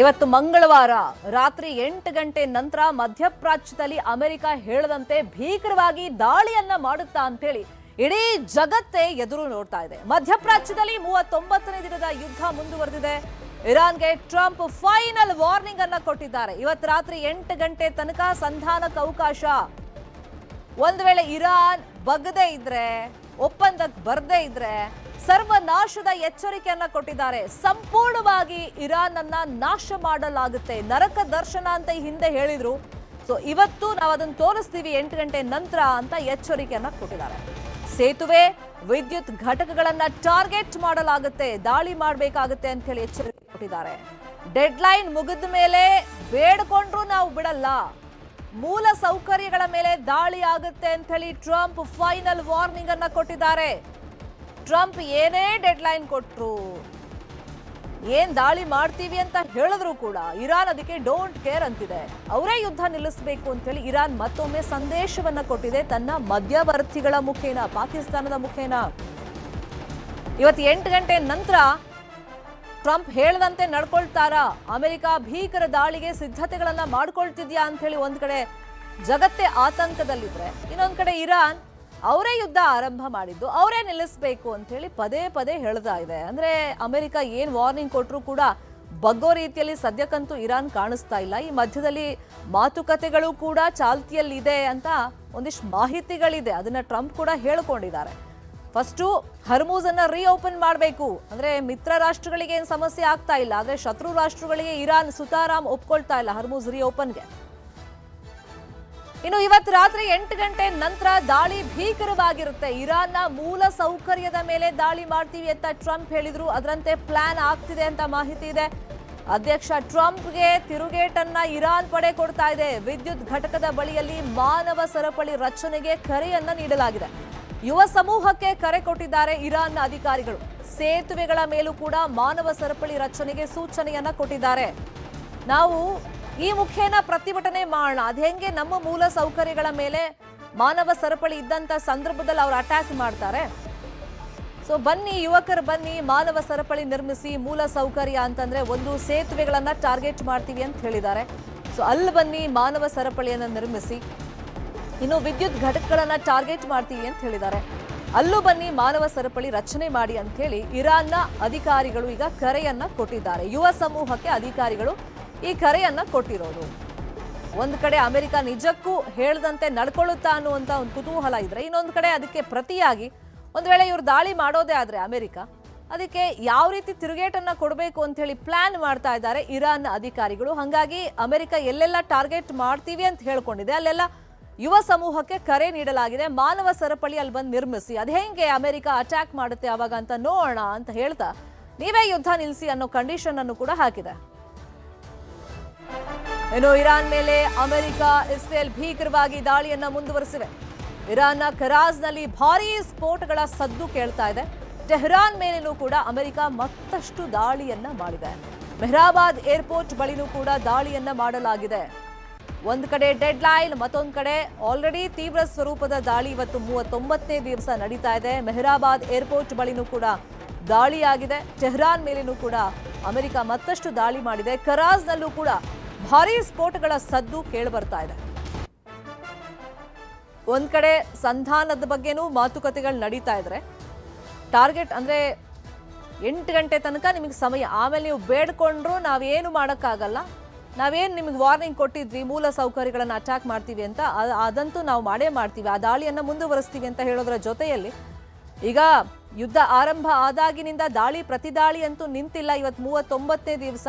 ಇವತ್ತು ಮಂಗಳವಾರ ರಾತ್ರಿ 8 ಗಂಟೆ ನಂತರ ಮಧ್ಯಪ್ರಾಚ್ಯದಲ್ಲಿ ಅಮೆರಿಕ ಹೇಳದಂತೆ ಭೀಕರವಾಗಿ ದಾಳಿಯನ್ನ ಮಾಡುತ್ತಾ ಅಂತೇಳಿ ಇಡೀ ಜಗತ್ತೇ ಎದುರು ನೋಡ್ತಾ ಇದೆ. ಮಧ್ಯಪ್ರಾಚ್ಯದಲ್ಲಿ 39ನೇ ದಿನದ ಯುದ್ಧ ಮುಂದುವರೆದಿದೆ. ಇರಾನ್ಗೆ ಟ್ರಂಪ್ ಫೈನಲ್ ವಾರ್ನಿಂಗ್ ಅನ್ನ ಕೊಟ್ಟಿದ್ದಾರೆ. ಇವತ್ತು ರಾತ್ರಿ 8 ಗಂಟೆ ತನಕ ಸಂಧಾನಕ್ಕೆ ಅವಕಾಶ. ಒಂದು ವೇಳೆ ಇರಾನ್ ಬಗ್ಗದೇ ಇದ್ರೆ, ಒಪ್ಪಂದಕ್ಕೆ ಬರದೇ ಇದ್ರೆ ಸರ್ವನಾಶದ ಎಚ್ಚರಿಕೆಯನ್ನ ಕೊಟ್ಟಿದ್ದಾರೆ. ಸಂಪೂರ್ಣವಾಗಿ ಇರಾನ್ ಅನ್ನ ನಾಶ ಮಾಡಲಾಗುತ್ತೆ, ನರಕ ದರ್ಶನ ಅಂತ ಹಿಂದೆ ಹೇಳಿದ್ರು. ಸೊ ಇವತ್ತು ನಾವು ಅದನ್ನು ತೋರಿಸ್ತೀವಿ 8 ಗಂಟೆ ನಂತರ ಅಂತ ಎಚ್ಚರಿಕೆಯನ್ನ ಕೊಟ್ಟಿದ್ದಾರೆ. ಸೇತುವೆ, ವಿದ್ಯುತ್ ಘಟಕಗಳನ್ನ ಟಾರ್ಗೆಟ್ ಮಾಡಲಾಗುತ್ತೆ, ದಾಳಿ ಮಾಡಬೇಕಾಗುತ್ತೆ ಅಂತ ಹೇಳಿ ಎಚ್ಚರಿಕೆ ಕೊಟ್ಟಿದ್ದಾರೆ. ಡೆಡ್ ಲೈನ್ ಮುಗಿದ ಮೇಲೆ ಬೇಡ್ಕೊಂಡ್ರು ನಾವು ಬಿಡಲ್ಲ, ಮೂಲ ಸೌಕರ್ಯಗಳ ಮೇಲೆ ದಾಳಿ ಆಗುತ್ತೆ ಅಂತ ಹೇಳಿ ಟ್ರಂಪ್ ಫೈನಲ್ ವಾರ್ನಿಂಗ್ ಅನ್ನ ಕೊಟ್ಟಿದ್ದಾರೆ. ಟ್ರಂಪ್ ಏನೇ ಡೆಡ್ ಲೈನ್ ಕೊಟ್ರು, ಏನ್ ದಾಳಿ ಮಾಡ್ತೀವಿ ಅಂತ ಹೇಳಿದ್ರು ಕೂಡ ಇರಾನ್ ಅದಕ್ಕೆ ಡೋಂಟ್ ಕೇರ್ ಅಂತಿದೆ. ಅವರೇ ಯುದ್ಧ ನಿಲ್ಲಿಸಬೇಕು ಅಂತ ಹೇಳಿ ಇರಾನ್ ಮತ್ತೊಮ್ಮೆ ಸಂದೇಶವನ್ನ ಕೊಟ್ಟಿದೆ ತನ್ನ ಮಧ್ಯವರ್ತಿಗಳ ಮುಖೇನ, ಪಾಕಿಸ್ತಾನದ ಮುಖೇನ. ಇವತ್ತು 8 ಗಂಟೆ ನಂತರ ಟ್ರಂಪ್ ಹೇಳದಂತೆ ನಡ್ಕೊಳ್ತಾರಾ? ಅಮೆರಿಕ ಭೀಕರ ದಾಳಿಗೆ ಸಿದ್ಧತೆಗಳನ್ನ ಮಾಡ್ಕೊಳ್ತಿದ್ಯಾ ಅಂತ ಹೇಳಿ ಒಂದ್ ಕಡೆ ಜಗತ್ತೇ ಆತಂಕದಲ್ಲಿದ್ರೆ, ಇನ್ನೊಂದ್ ಕಡೆ ಇರಾನ್ ಅವರೇ ಯುದ್ಧ ಆರಂಭ ಮಾಡಿದ್ದು, ಅವರೇ ನಿಲ್ಲಿಸಬೇಕು ಅಂತ ಹೇಳಿ ಪದೇ ಪದೇ ಹೇಳ್ತಾ ಇದೆ. ಅಂದ್ರೆ ಅಮೆರಿಕ ಏನ್ ವಾರ್ನಿಂಗ್ ಕೊಟ್ಟರು ಕೂಡ ಬಗ್ಗೋ ರೀತಿಯಲ್ಲಿ ಸದ್ಯಕ್ಕಂತೂ ಇರಾನ್ ಕಾಣಿಸ್ತಾ ಇಲ್ಲ. ಈ ಮಧ್ಯದಲ್ಲಿ ಮಾತುಕತೆಗಳು ಕೂಡ ಚಾಲ್ತಿಯಲ್ಲಿದೆ ಅಂತ ಒಂದಿಷ್ಟು ಮಾಹಿತಿಗಳಿದೆ, ಅದನ್ನ ಟ್ರಂಪ್ ಕೂಡ ಹೇಳ್ಕೊಂಡಿದ್ದಾರೆ. ಫಸ್ಟು ಹರ್ಮೂಜ್ ಅನ್ನ ರೀಓಪನ್ ಮಾಡಬೇಕು, ಅಂದ್ರೆ ಮಿತ್ರ ರಾಷ್ಟ್ರಗಳಿಗೆ ಏನ್ ಸಮಸ್ಯೆ ಆಗ್ತಾ ಇಲ್ಲ, ಆದ್ರೆ ಶತ್ರು ರಾಷ್ಟ್ರಗಳಿಗೆ ಇರಾನ್ ಸುತಾರಾಮ್ ಒಪ್ಕೊಳ್ತಾ ಇಲ್ಲ ಹರ್ಮೂಜ್ ರೀಓಪನ್ಗೆ. ಇನ್ನು ಇವತ್ತು ರಾತ್ರಿ 8 ಗಂಟೆ ನಂತರ ದಾಳಿ ಭೀಕರವಾಗಿರುತ್ತೆ. ಇರಾನ್ನ ಮೂಲ ಸೌಕರ್ಯದ ಮೇಲೆ ದಾಳಿ ಮಾಡ್ತೀವಿ ಅಂತ ಟ್ರಂಪ್ ಹೇಳಿದ್ರು, ಅದರಂತೆ ಪ್ಲಾನ್ ಆಗ್ತಿದೆ ಅಂತ ಮಾಹಿತಿ ಇದೆ. ಅಧ್ಯಕ್ಷ ಟ್ರಂಪ್ಗೆ ತಿರುಗೇಟನ್ನ ಇರಾನ್ ಪಡೆ ಕೊಡ್ತಾ ಇದೆ. ವಿದ್ಯುತ್ ಘಟಕದ ಬಳಿಯಲ್ಲಿ ಮಾನವ ಸರಪಳಿ ರಚನೆಗೆ ಕರೆಯನ್ನ ನೀಡಲಾಗಿದೆ. ಯುವ ಸಮೂಹಕ್ಕೆ ಕರೆ ಕೊಟ್ಟಿದ್ದಾರೆ ಇರಾನ್ನ ಅಧಿಕಾರಿಗಳು. ಸೇತುವೆಗಳ ಮೇಲೂ ಕೂಡ ಮಾನವ ಸರಪಳಿ ರಚನೆಗೆ ಸೂಚನೆಯನ್ನ ಕೊಟ್ಟಿದ್ದಾರೆ. ನಾವು ಈ ಮುಖೇನ ಪ್ರತಿಭಟನೆ ಮಾಡೋಣ, ಅದ್ ಹೆಂಗೆ ನಮ್ಮ ಮೂಲ ಸೌಕರ್ಯಗಳ ಮೇಲೆ ಮಾನವ ಸರಪಳಿ ಇದ್ದಂತ ಸಂದರ್ಭದಲ್ಲಿ ಅವ್ರು ಅಟ್ಯಾಕ್ ಮಾಡ್ತಾರೆ. ಸೊ ಬನ್ನಿ ಯುವಕರು, ಬನ್ನಿ ಮಾನವ ಸರಪಳಿ ನಿರ್ಮಿಸಿ. ಮೂಲ ಸೌಕರ್ಯ ಅಂತಂದ್ರೆ ಒಂದು ಸೇತುವೆಗಳನ್ನ ಟಾರ್ಗೆಟ್ ಮಾಡ್ತೀವಿ ಅಂತ ಹೇಳಿದ್ದಾರೆ. ಸೊ ಅಲ್ಲಿ ಬನ್ನಿ ಮಾನವ ಸರಪಳಿಯನ್ನ ನಿರ್ಮಿಸಿ. ಇನ್ನು ವಿದ್ಯುತ್ ಘಟಕಗಳನ್ನ ಟಾರ್ಗೆಟ್ ಮಾಡ್ತೀವಿ ಅಂತ ಹೇಳಿದ್ದಾರೆ, ಅಲ್ಲೂ ಬನ್ನಿ ಮಾನವ ಸರಪಳಿ ರಚನೆ ಮಾಡಿ ಅಂತ ಹೇಳಿ ಇರಾನ್ನ ಅಧಿಕಾರಿಗಳು ಈಗ ಕರೆಯನ್ನ ಕೊಟ್ಟಿದ್ದಾರೆ. ಯುವ ಸಮೂಹಕ್ಕೆ ಅಧಿಕಾರಿಗಳು ಈ ಕರೆಯನ್ನ ಕೊಟ್ಟಿರೋದು. ಒಂದ್ ಕಡೆ ಅಮೆರಿಕ ನಿಜಕ್ಕೂ ಹೇಳ್ದಂತೆ ನಡ್ಕೊಳ್ಳುತ್ತಾ ಅನ್ನುವಂತ ಒಂದು ಕುತೂಹಲ ಇದ್ರೆ, ಇನ್ನೊಂದು ಕಡೆ ಅದಕ್ಕೆ ಪ್ರತಿಯಾಗಿ ಒಂದ್ ವೇಳೆ ಇವ್ರು ದಾಳಿ ಮಾಡೋದೇ ಆದ್ರೆ ಅಮೆರಿಕ ಅದಕ್ಕೆ ಯಾವ ರೀತಿ ತಿರುಗೇಟನ್ನ ಕೊಡಬೇಕು ಅಂತ ಹೇಳಿ ಪ್ಲಾನ್ ಮಾಡ್ತಾ ಇದ್ದಾರೆ ಇರಾನ್ ಅಧಿಕಾರಿಗಳು. ಹಾಗಾಗಿ ಅಮೆರಿಕ ಎಲ್ಲೆಲ್ಲ ಟಾರ್ಗೆಟ್ ಮಾಡ್ತೀವಿ ಅಂತ ಹೇಳ್ಕೊಂಡಿದೆ ಅಲ್ಲೆಲ್ಲ ಯುವ ಸಮೂಹಕ್ಕೆ ಕರೆ ನೀಡಲಾಗಿದೆ. ಮಾನವ ಸರಪಳಿ ಅಲ್ಲಿ ಬಂದು ನಿರ್ಮಿಸಿ, ಅದ್ ಹೆಂಗೆ ಅಮೆರಿಕ ಅಟ್ಯಾಕ್ ಮಾಡುತ್ತೆ ಅವಾಗ ಅಂತ ನೋಡೋಣ ಅಂತ ಹೇಳ್ತಾ ನೀವೇ ಯುದ್ಧ ನಿಲ್ಲಿಸಿ ಅನ್ನೋ ಕಂಡೀಷನ್ ಅನ್ನು ಕೂಡ ಹಾಕಿದೆ. ಇನ್ನು ಇರಾನ್ ಮೇಲೆ ಅಮೆರಿಕ, ಇಸ್ರೇಲ್ ಭೀಕರವಾಗಿ ದಾಳಿಯನ್ನ ಮುಂದುವರೆಸಿವೆ. ಇರಾನ್ನ ಕರಾಜ್ನಲ್ಲಿ ಭಾರೀ ಸ್ಫೋಟಗಳ ಸದ್ದು ಕೇಳ್ತಾ ಇದೆ. ಟೆಹರಾನ್ ಮೇಲೇನೂ ಕೂಡ ಅಮೆರಿಕ ಮತ್ತಷ್ಟು ದಾಳಿಯನ್ನ ಮಾಡಿದೆ. ಮೆಹರಾಬಾದ್ ಏರ್ಪೋರ್ಟ್ ಬಳಿನೂ ಕೂಡ ದಾಳಿಯನ್ನ ಮಾಡಲಾಗಿದೆ. ಒಂದ್ ಕಡೆ ಡೆಡ್ ಲೈನ್, ಮತ್ತೊಂದ್ ಕಡೆ ಆಲ್ರೆಡಿ ತೀವ್ರ ಸ್ವರೂಪದ ದಾಳಿ ಇವತ್ತು 39ನೇ ದಿವಸ ನಡೀತಾ ಇದೆ. ಮೆಹರಾಬಾದ್ ಏರ್ಪೋರ್ಟ್ ಬಳಿನೂ ಕೂಡ ದಾಳಿಯಾಗಿದೆ. ಟೆಹರಾನ್ ಮೇಲೇನೂ ಕೂಡ ಅಮೆರಿಕ ಮತ್ತಷ್ಟು ದಾಳಿ ಮಾಡಿದೆ. ಕರಾಜ್ನಲ್ಲೂ ಕೂಡ ಭಾರೀ ಸ್ಫೋಟಗಳ ಸದ್ದು ಕೇಳಿಬರ್ತಾ ಇದೆ. ಒಂದ್ ಕಡೆ ಸಂಧಾನದ ಬಗ್ಗೆನೂ ಮಾತುಕತೆಗಳು ನಡೀತಾ ಇದ್ರೆ, ಟಾರ್ಗೆಟ್ ಅಂದ್ರೆ 8 ಗಂಟೆ ತನಕ ನಿಮಗೆ ಸಮಯ, ಆಮೇಲೆ ನೀವು ಬೇಡ್ಕೊಂಡ್ರು ನಾವೇನು ಮಾಡೋಕ್ಕಾಗಲ್ಲ, ನಾವೇನು ನಿಮಗೆ ವಾರ್ನಿಂಗ್ ಕೊಟ್ಟಿದ್ವಿ ಮೂಲ ಸೌಕರ್ಯಗಳನ್ನ ಅಟ್ಯಾಕ್ ಮಾಡ್ತೀವಿ ಅಂತ, ಅದಂತೂ ನಾವು ಮಾಡೇ ಮಾಡ್ತೀವಿ, ಆ ದಾಳಿಯನ್ನ ಮುಂದುವರಿಸ್ತೀವಿ ಅಂತ ಹೇಳೋದ್ರ ಜೊತೆಯಲ್ಲಿ ಈಗ ಯುದ್ಧ ಆರಂಭ ಆದಾಗಿನಿಂದ ದಾಳಿ ಪ್ರತಿದಾಳಿ ಅಂತೂ ನಿಂತಿಲ್ಲ. ಇವತ್ತು 39ನೇ ದಿವಸ.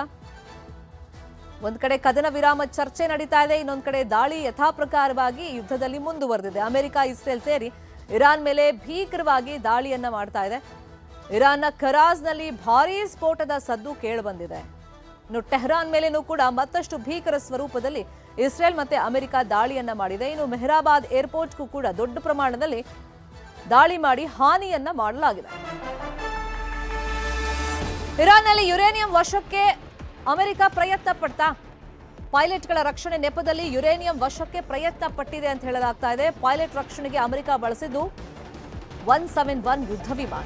ಒಂದ್ ಕಡೆ ಕದನ ವಿರಾಮ ಚರ್ಚೆ ನಡೀತಾ ಇದೆ, ಇನ್ನೊಂದ್ ಕಡೆ ದಾಳಿ ಯಥಾಪ್ರಕಾರವಾಗಿ ಯುದ್ಧದಲ್ಲಿ ಮುಂದುವರೆದಿದೆ. ಅಮೆರಿಕ, ಇಸ್ರೇಲ್ ಸೇರಿ ಇರಾನ್ ಮೇಲೆ ಭೀಕರವಾಗಿ ದಾಳಿಯನ್ನ ಮಾಡ್ತಾ ಇದೆ. ಇರಾನ್ನ ಕರಾಜ್ನಲ್ಲಿ ಭಾರೀ ಸ್ಫೋಟದ ಸದ್ದು ಕೇಳಿಬಂದಿದೆ. ಇನ್ನು ಟೆಹರಾನ್ ಮೇಲೇನೂ ಕೂಡ ಮತ್ತಷ್ಟು ಭೀಕರ ಸ್ವರೂಪದಲ್ಲಿ ಇಸ್ರೇಲ್ ಮತ್ತೆ ಅಮೆರಿಕ ದಾಳಿಯನ್ನ ಮಾಡಿದೆ. ಇನ್ನು ಮೆಹರಾಬಾದ್ ಏರ್ಪೋರ್ಟ್ಗೂ ಕೂಡ ದೊಡ್ಡ ಪ್ರಮಾಣದಲ್ಲಿ ದಾಳಿ ಮಾಡಿ ಹಾನಿಯನ್ನ ಮಾಡಲಾಗಿದೆ. ಇರಾನ್ನಲ್ಲಿ ಯುರೇನಿಯಂ ವಶಕ್ಕೆ ಅಮೆರಿಕ ಪ್ರಯತ್ನ ಪಡ್ತಾ, ಪೈಲಟ್ಗಳ ರಕ್ಷಣೆ ನೆಪದಲ್ಲಿ ಯುರೇನಿಯಂ ವಶಕ್ಕೆ ಪ್ರಯತ್ನ ಪಟ್ಟಿದೆ ಅಂತ ಹೇಳಲಾಗ್ತಾ ಇದೆ. ಪೈಲಟ್ ರಕ್ಷಣೆಗೆ ಅಮೆರಿಕ ಬಳಸಿದ್ದು 171 ಯುದ್ಧ ವಿಮಾನ.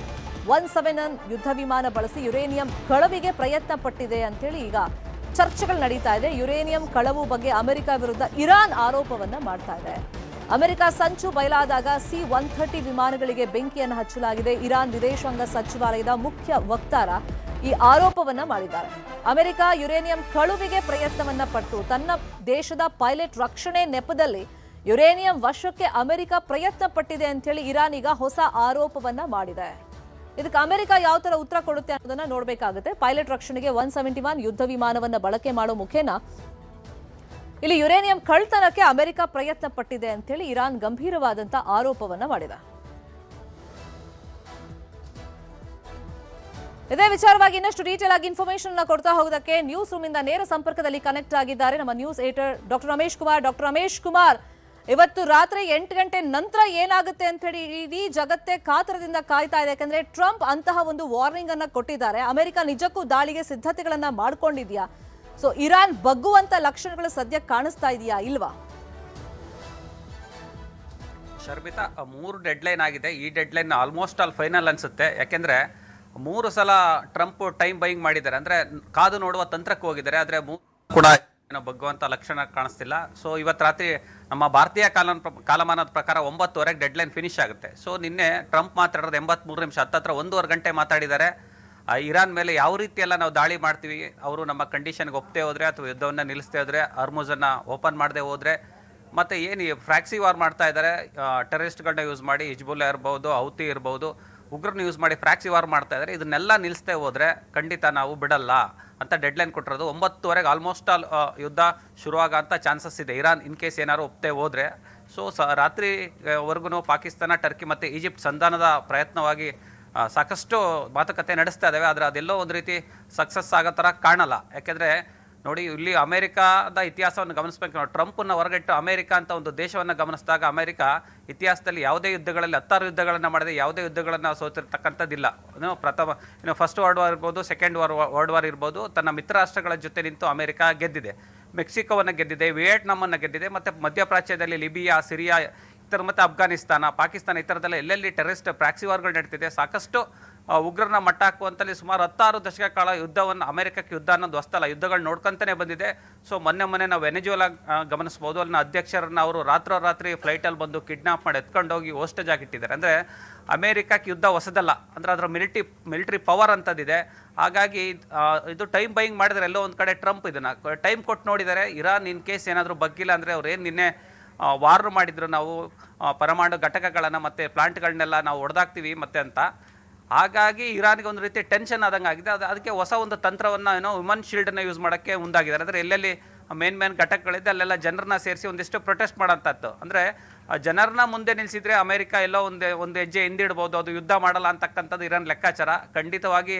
171 ಯುದ್ಧ ವಿಮಾನ ಬಳಸಿ ಯುರೇನಿಯಂ ಕಳವಿಗೆ ಪ್ರಯತ್ನ ಪಟ್ಟಿದೆ ಅಂತೇಳಿ ಈಗ ಚರ್ಚೆಗಳು ನಡೀತಾ ಇದೆ. ಯುರೇನಿಯಂ ಕಳವು ಬಗ್ಗೆ ಅಮೆರಿಕ ವಿರುದ್ಧ ಇರಾನ್ ಆರೋಪವನ್ನ ಮಾಡ್ತಾ ಇದೆ. ಅಮೆರಿಕ ಸಂಚು ಬಯಲಾದಾಗ C-130 ವಿಮಾನಗಳಿಗೆ ಬೆಂಕಿಯನ್ನು ಹಚ್ಚಲಾಗಿದೆ. ಇರಾನ್ ವಿದೇಶಾಂಗ ಸಚಿವಾಲಯದ ಮುಖ್ಯ ವಕ್ತಾರ ಈ ಆರೋಪವನ್ನ ಮಾಡಿದ್ದಾರೆ. ಅಮೆರಿಕ ಯುರೇನಿಯಂ ಕಳುವಿಗೆ ಪ್ರಯತ್ನವನ್ನ ಪಟ್ಟು ತನ್ನ ದೇಶದ ಪೈಲಟ್ ರಕ್ಷಣೆ ನೆಪದಲ್ಲಿ ಯುರೇನಿಯಂ ವಶಕ್ಕೆ ಅಮೆರಿಕ ಪ್ರಯತ್ನ ಪಟ್ಟಿದೆ ಅಂತ ಹೇಳಿ ಇರಾನ್ ಈಗ ಹೊಸ ಆರೋಪವನ್ನ ಮಾಡಿದೆ. ಇದಕ್ಕೆ ಅಮೆರಿಕ ಯಾವ ತರ ಉತ್ತರ ಕೊಡುತ್ತೆ ಅನ್ನೋದನ್ನ ನೋಡಬೇಕಾಗುತ್ತೆ. ಪೈಲಟ್ ರಕ್ಷಣೆಗೆ 171 ಯುದ್ಧ ವಿಮಾನವನ್ನ ಬಳಕೆ ಮಾಡೋ ಮುಖೇನ ಇಲ್ಲಿ ಯುರೇನಿಯಂ ಕಳ್ತನಕ್ಕೆ ಅಮೆರಿಕ ಪ್ರಯತ್ನ ಪಟ್ಟಿದೆ ಅಂತ ಹೇಳಿ ಇರಾನ್ ಗಂಭೀರವಾದಂತ ಆರೋಪವನ್ನ ಮಾಡಿದೆ. ಇದೇ ವಿಚಾರವಾಗಿ ಇನ್ನಷ್ಟು ಡೀಟೇಲ್ ಆಗಿ ಇನ್ಫಾರ್ಮೇಶನ್ ಕೊಡ್ತಾ ಹೋಗೋದಕ್ಕೆ ನ್ಯೂಸ್ ರೂಮ್ ಇಂದ ನೇರ ಸಂಪರ್ಕದಲ್ಲಿ ಕನೆಕ್ಟ್ ಆಗಿದ್ದಾರೆ ನಮ್ಮ news editor doctor Ramesh Kumar. Doctor Ramesh Kumar, ಇವತ್ತು ರಾತ್ರಿ 8 ಗಂಟೆ ನಂತರ ಏನಾಗುತ್ತೆ ಅಂತ ಹೇಳಿ ಇಡೀ ಜಗತ್ತೇ ಕಾತರದಿಂದ ಕಾಯ್ತಾ ಇದೆ. ಯಾಕಂದ್ರೆ ಟ್ರಂಪ್ ಅಂತಹ ಒಂದು ವಾರ್ನಿಂಗ್ ಅನ್ನ ಕೊಟ್ಟಿದ್ದಾರೆ. ಅಮೆರಿಕ ನಿಜಕ್ಕೂ ದಾಳಿಗೆ ಸಿದ್ಧತೆಗಳನ್ನ ಮಾಡ್ಕೊಂಡಿದ್ಯಾ? ಸೊ ಇರಾನ್ ಬಗ್ಗುವಂತ ಲಕ್ಷಣಗಳು ಸದ್ಯ ಕಾಣಿಸ್ತಾ ಇದೆಯಾ ಇಲ್ವಾ? ಶರ್ಮಿತಾ, 3 ಡೆಡ್ಲೈನ್ ಆಗಿದೆ. ಈ ಡೆಡ್ಲೈನ್ ಆಲ್ಮೋಸ್ಟ್ ಆಲ್ ಫೈನಲ್ ಅನ್ಸುತ್ತೆ. ಯಾಕೆಂದ್ರೆ 3 ಸಲ ಟ್ರಂಪ್ ಟೈಮ್ ಬೈಯಿಂಗ್ ಮಾಡಿದ್ದಾರೆ, ಅಂದ್ರೆ ಕಾದು ನೋಡುವ ತಂತ್ರಕ್ಕೆ ಹೋಗಿದ್ದಾರೆ. ಆದ್ರೆ ಕೂಡ ಬಗ್ಗುವಂತ ಲಕ್ಷಣ ಕಾಣಿಸ್ತಿಲ್ಲ. ಸೊ ಇವತ್ತು ರಾತ್ರಿ ನಮ್ಮ ಭಾರತೀಯ ಕಾಲಮಾನದ ಪ್ರಕಾರ 9:30ಗೆ ಡೆಡ್ಲೈನ್ ಫಿನಿಶ್ ಆಗುತ್ತೆ. ಸೊ ನಿನ್ನೆ ಟ್ರಂಪ್ ಮಾತಾಡೋದು 83 ನಿಮಿಷ, ಹತ್ತತ್ರ 1.5 ಗಂಟೆ ಮಾತಾಡಿದ್ದಾರೆ. ಇರಾನ್ ಮೇಲೆ ಯಾವ ರೀತಿ ಎಲ್ಲ ನಾವು ದಾಳಿ ಮಾಡ್ತೀವಿ, ಅವರು ನಮ್ಮ ಕಂಡೀಷನ್ಗೆ ಒಪ್ಪದೆ ಹೋದ್ರೆ ಅಥವಾ ಯುದ್ಧವನ್ನು ನಿಲ್ಲಿಸದೆ ಹೋದ್ರೆ, ಹರ್ಮುಜನ್ನು ಓಪನ್ ಮಾಡದೆ ಹೋದ್ರೆ, ಮತ್ತು ಏನು ಫ್ರಾಕ್ಸಿ ವಾರ್ ಮಾಡ್ತಾ ಇದ್ದಾರೆ, ಟೆರರಿಸ್ಟ್ಗಳನ್ನ ಯೂಸ್ ಮಾಡಿ, ಹಿಜ್ಬುಲ್ಲಾ ಇರ್ಬೋದು, ಹೌತಿ ಇರ್ಬೋದು, ಉಗ್ರನ್ನ ಯೂಸ್ ಮಾಡಿ ಫ್ರಾಕ್ಸಿ ವಾರ್ ಮಾಡ್ತಾ ಇದ್ದಾರೆ. ಇದನ್ನೆಲ್ಲ ನಿಲ್ಲಿಸದೆ ಹೋದ್ರೆ ಖಂಡಿತ ನಾವು ಬಿಡಲ್ಲ ಅಂತ ಡೆಡ್ಲೈನ್ ಕೊಟ್ಟಿರೋದು. 9:30ಗೆ ಆಲ್ಮೋಸ್ಟ್ ಆಲ್ ಯುದ್ಧ ಶುರುವಾಗೋಂಥ ಚಾನ್ಸಸ್ ಇದೆ, ಇರಾನ್ ಇನ್ ಕೇಸ್ ಏನಾದ್ರು ಒಪ್ಪದೆ ಹೋದರೆ. ಸೊ ರಾತ್ರಿವರೆಗೂ ಪಾಕಿಸ್ತಾನ, ಟರ್ಕಿ ಮತ್ತು ಈಜಿಪ್ಟ್ ಸಂಧಾನದ ಪ್ರಯತ್ನವಾಗಿ ಸಾಕಷ್ಟು ಮಾತುಕತೆ ನಡೆಸ್ತಾ ಇದ್ದಾವೆ. ಆದರೆ ಅದೆಲ್ಲೋ ಒಂದು ರೀತಿ ಸಕ್ಸಸ್ ಆಗೋ ಥರ ಕಾಣಲ್ಲ. ಯಾಕೆಂದರೆ ನೋಡಿ, ಇಲ್ಲಿ ಅಮೆರಿಕಾದ ಇತಿಹಾಸವನ್ನು ಗಮನಿಸ್ಬೇಕು ನಾವು. ಟ್ರಂಪನ್ನು ಹೊರಗಿಟ್ಟು ಅಮೆರಿಕ ಅಂತ ಒಂದು ದೇಶವನ್ನು ಗಮನಿಸಿದಾಗ ಅಮೆರಿಕ ಇತಿಹಾಸದಲ್ಲಿ ಯಾವುದೇ ಯುದ್ಧಗಳಲ್ಲಿ 16 ಯುದ್ಧಗಳನ್ನು ಮಾಡಿದೆ, ಯಾವುದೇ ಯುದ್ಧಗಳನ್ನು ಸೋತಿರ್ತಕ್ಕಂಥದ್ದಿಲ್ಲ. ಫಸ್ಟ್ ವರ್ಲ್ಡ್ ವಾರ್ ಇರ್ಬೋದು, ಸೆಕೆಂಡ್ ವರ್ಲ್ಡ್ ವಾರ್ ಇರ್ಬೋದು, ತನ್ನ ಮಿತ್ರ ರಾಷ್ಟ್ರಗಳ ಜೊತೆ ನಿಂತು ಅಮೆರಿಕ ಗೆದ್ದಿದೆ. ಮೆಕ್ಸಿಕೋವನ್ನು ಗೆದ್ದಿದೆ, ವಿಯೆಟ್ನಾಮನ್ನು ಗೆದ್ದಿದೆ, ಮತ್ತು ಮಧ್ಯಪ್ರಾಚ್ಯದಲ್ಲಿ ಲಿಬಿಯಾ, ಸಿರಿಯಾ ಮತ್ತು ಅಫ್ಘಾನಿಸ್ತಾನ, ಪಾಕಿಸ್ತಾನ ಈ ಥರದಲ್ಲ ಎಲ್ಲೆಲ್ಲಿ ಟೆರರಿಸ್ಟ್ ಪ್ರಾಕ್ಸಿ ವಾರ್ಗಳು ನಡೀತಿದೆ, ಸಾಕಷ್ಟು ಉಗ್ರನ ಮಟ್ಟ ಹಾಕುವಂತಲ್ಲಿ ಸುಮಾರು 16 ದಶಕ ಕಾಲ ಯುದ್ಧವನ್ನು, ಅಮೆರಿಕಕ್ಕೆ ಯುದ್ಧ ಅನ್ನೋದು ಹೊಸ್ತಲ್ಲ, ಯುದ್ಧಗಳು ನೋಡ್ಕೊಂತಾನೆ ಬಂದಿದೆ. ಸೊ ಮೊನ್ನೆ ನಾವು ವೆನೆಜುವೆಲಾ ಗಮನಿಸ್ಬೋದು. ಅಲ್ಲಿನ ಅಧ್ಯಕ್ಷರನ್ನ ಅವರು ರಾತ್ರಿ ಫ್ಲೈಟಲ್ಲಿ ಬಂದು ಕಿಡ್ನಾಪ್ ಮಾಡಿ ಎತ್ಕೊಂಡೋಗಿ ಹೋಸ್ಟೇಜ್ ಆಗಿಟ್ಟಿದ್ದಾರೆ. ಅಂದರೆ ಅಮೆರಿಕಕ್ಕೆ ಯುದ್ಧ ಹೊಸದಲ್ಲ, ಅಂದರೆ ಅದರ ಮಿಲಿಟರಿ ಪವರ್ ಅಂತದಿದೆ. ಹಾಗಾಗಿ ಇದು ಟೈಮ್ ಬೈಯಿಂಗ್ ಮಾಡಿದರೆ ಎಲ್ಲೋ ಒಂದು ಕಡೆ ಟ್ರಂಪ್ ಇದನ್ನು ಟೈಮ್ ಕೊಟ್ಟು ನೋಡಿದ್ದಾರೆ. ಇರಾನ್ ಇನ್ ಕೇಸ್ ಏನಾದರೂ ಬಗ್ಗಿಲ್ಲ ಅಂದರೆ ಅವ್ರು ಏನು ನಿನ್ನೆ ವಾರ್ ಮಾಡಿದ್ರು, ನಾವು ಪರಮಾಣು ಘಟಕಗಳನ್ನು ಮತ್ತು ಪ್ಲಾಂಟ್ಗಳನ್ನೆಲ್ಲ ನಾವು ಹೊಡೆದಾಕ್ತೀವಿ ಮತ್ತೆ ಅಂತ. ಹಾಗಾಗಿ ಇರಾನ್ಗೆ ಒಂದು ರೀತಿ ಟೆನ್ಷನ್ ಆದಂಗೆ ಆಗಿದೆ. ಅದಕ್ಕೆ ಹೊಸ ಒಂದು ತಂತ್ರವನ್ನು ವಿಮನ್ ಶೀಲ್ಡನ್ನು ಯೂಸ್ ಮಾಡೋಕ್ಕೆ ಮುಂದಾಗಿದ್ದಾರೆ. ಅಂದರೆ ಎಲ್ಲೆಲ್ಲಿ ಮೇನ್ ಘಟಕಗಳಿದೆ ಅಲ್ಲೆಲ್ಲ ಜನರನ್ನ ಸೇರಿಸಿ ಒಂದಿಷ್ಟು ಪ್ರೊಟೆಸ್ಟ್ ಮಾಡೋಂಥದ್ದು. ಅಂದರೆ ಜನರನ್ನ ಮುಂದೆ ನಿಲ್ಲಿಸಿದ್ರೆ ಅಮೆರಿಕ ಎಲ್ಲೋ ಒಂದು ಹೆಜ್ಜೆ ಹಿಂದಿಡ್ಬೋದು, ಅದು ಯುದ್ಧ ಮಾಡಲ್ಲ ಅಂತಕ್ಕಂಥದ್ದು ಇರಾನ್ ಲೆಕ್ಕಾಚಾರ. ಖಂಡಿತವಾಗಿ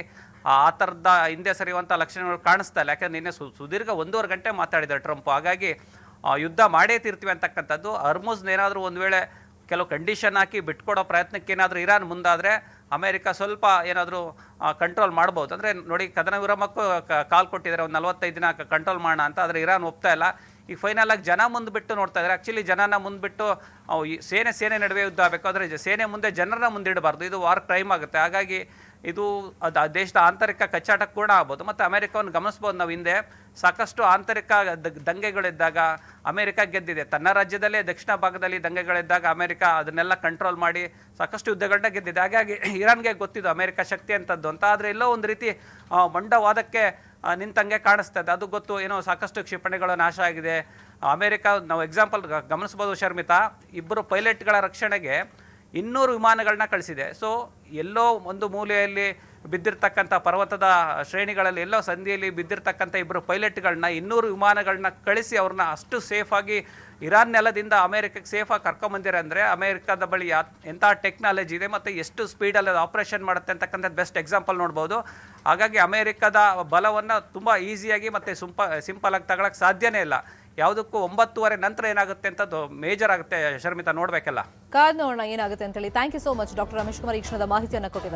ಆ ಥರದ ಹಿಂದೆ ಸರಿಯುವಂಥ ಲಕ್ಷಣಗಳು ಕಾಣಿಸ್ತಾ ಇಲ್ಲ. ಯಾಕಂದ್ರೆ ನಿನ್ನೆ ಸುದೀರ್ಘ 1.5 ಗಂಟೆ ಮಾತಾಡಿದ್ದಾರೆ ಟ್ರಂಪ್. ಹಾಗಾಗಿ ಯುದ್ಧ ಮಾಡೇ ತೀರ್ತೀವಿ ಅಂತಕ್ಕಂಥದ್ದು. ಹರ್ಮುಜ್ನ ಏನಾದರೂ ಒಂದು ವೇಳೆ ಕೆಲವು ಕಂಡೀಷನ್ ಹಾಕಿ ಬಿಟ್ಕೊಡೋ ಪ್ರಯತ್ನಕ್ಕೆ ಏನಾದರೂ ಇರಾನ್ ಮುಂದಾದರೆ ಅಮೆರಿಕ ಸ್ವಲ್ಪ ಏನಾದರೂ ಕಂಟ್ರೋಲ್ ಮಾಡ್ಬೋದು. ಅಂದರೆ ನೋಡಿ, ಕದನ ವಿರಾಮಕ್ಕೂ ಕಾಲ್ ಕೊಟ್ಟಿದ್ದಾರೆ, ಒಂದು 45 ದಿನ ಕಂಟ್ರೋಲ್ ಮಾಡೋಣ ಅಂತ. ಆದರೆ ಇರಾನ್ ಒಪ್ತಾ ಇಲ್ಲ. ಈಗ ಫೈನಲ್ ಆಗಿ ಜನ ಮುಂದ್ಬಿಟ್ಟು ನೋಡ್ತಾ ಇದ್ದಾರೆ. ಆ್ಯಕ್ಚುಲಿ ಜನನ ಮುಂದ್ಬಿಟ್ಟು ಸೇನೆ ನಡುವೆ ಯುದ್ಧ ಆಗಬೇಕು, ಆದರೆ ಸೇನೆ ಮುಂದೆ ಜನರನ್ನ ಮುಂದಿಡಬಾರ್ದು, ಇದು ವಾರ್ ಕ್ರೈಮ್ ಆಗುತ್ತೆ. ಹಾಗಾಗಿ ಇದು ದೇಶದ ಆಂತರಿಕ ಕಚ್ಚಾಟ ಕೂಡ ಆಗ್ಬೋದು. ಮತ್ತು ಅಮೆರಿಕವನ್ನು ಗಮನಿಸ್ಬೋದು ನಾವು. ಹಿಂದೆ ಸಾಕಷ್ಟು ಆಂತರಿಕ ದಂಗೆಗಳಿದ್ದಾಗ ಅಮೆರಿಕ ಗೆದ್ದಿದೆ. ತನ್ನ ರಾಜ್ಯದಲ್ಲೇ ದಕ್ಷಿಣ ಭಾಗದಲ್ಲಿ ದಂಗೆಗಳಿದ್ದಾಗ ಅಮೆರಿಕ ಅದನ್ನೆಲ್ಲ ಕಂಟ್ರೋಲ್ ಮಾಡಿ ಸಾಕಷ್ಟು ಯುದ್ಧಗಳನ್ನ ಗೆದ್ದಿದೆ. ಹಾಗಾಗಿ ಇರಾನ್ಗೆ ಗೊತ್ತಿದ್ದು ಅಮೆರಿಕ ಶಕ್ತಿ ಅಂತದ್ದು ಅಂತ. ಆದರೆ ಎಲ್ಲೋ ಒಂದು ರೀತಿ ಮಂಡವಾದಕ್ಕೆ ನಿಂತಂಗೆ ಕಾಣಿಸ್ತಾ ಇದೆ. ಅದು ಗೊತ್ತು, ಏನೋ ಸಾಕಷ್ಟು ಕ್ಷಿಪಣಿಗಳು ನಾಶ ಆಗಿದೆ. ಅಮೆರಿಕ ನಾವು ಎಕ್ಸಾಂಪಲ್ ಗಮನಿಸ್ಬೋದು ಶರ್ಮಿತಾ, 2 ಪೈಲಟ್ಗಳ ರಕ್ಷಣೆಗೆ 200 ವಿಮಾನಗಳನ್ನ ಕಳಿಸಿದೆ. ಸೊ ಎಲ್ಲೋ ಒಂದು ಮೂಲೆಯಲ್ಲಿ ಬಿದ್ದಿರ್ತಕ್ಕಂಥ ಪರ್ವತದ ಶ್ರೇಣಿಗಳಲ್ಲಿ ಎಲ್ಲೋ ಸಂಧಿಯಲ್ಲಿ ಬಿದ್ದಿರ್ತಕ್ಕಂಥ 2 ಪೈಲಟ್ಗಳನ್ನ 200 ವಿಮಾನಗಳನ್ನ ಕಳಿಸಿ ಅವ್ರನ್ನ ಅಷ್ಟು ಸೇಫಾಗಿ ಇರಾನ್ ನೆಲದಿಂದ ಅಮೆರಿಕಕ್ಕೆ ಸೇಫಾಗಿ ಕರ್ಕೊಂಬಂದಿರ ಅಂದರೆ ಅಮೆರಿಕದ ಬಳಿ ಎಂಥ ಟೆಕ್ನಾಲಜಿ ಇದೆ ಮತ್ತು ಎಷ್ಟು ಸ್ಪೀಡಲ್ಲಿ ಅದು ಆಪ್ರೇಷನ್ ಮಾಡುತ್ತೆ ಅಂತಕ್ಕಂಥದ್ದು ಬೆಸ್ಟ್ ಎಕ್ಸಾಂಪಲ್ ನೋಡ್ಬೋದು. ಹಾಗಾಗಿ ಅಮೆರಿಕದ ಬಲವನ್ನು ತುಂಬ ಈಸಿಯಾಗಿ ಮತ್ತು ಸಿಂಪಲಾಗಿ ತಗೊಳಕ್ಕೆ ಸಾಧ್ಯನೇ ಇಲ್ಲ. ಯಾವುದಕ್ಕೂ 9:30 ನಂತರ ಏನಾಗುತ್ತೆ ಅಂತದ್ದು ಮೇಜರ್ ಆಗುತ್ತೆ ಶರ್ಮಿತಾ, ನೋಡಬೇಕಲ್ಲ. ಕಾದ್ ನೋಡೋಣ ಏನಾಗುತ್ತೆ ಅಂತ ಹೇಳಿ. Thank you so much doctor Ramesh Kumar ಈ ಕ್ಷಣದ ಮಾಹಿತಿಯನ್ನು ಕೊಟ್ಟಿದ್ದಾರೆ.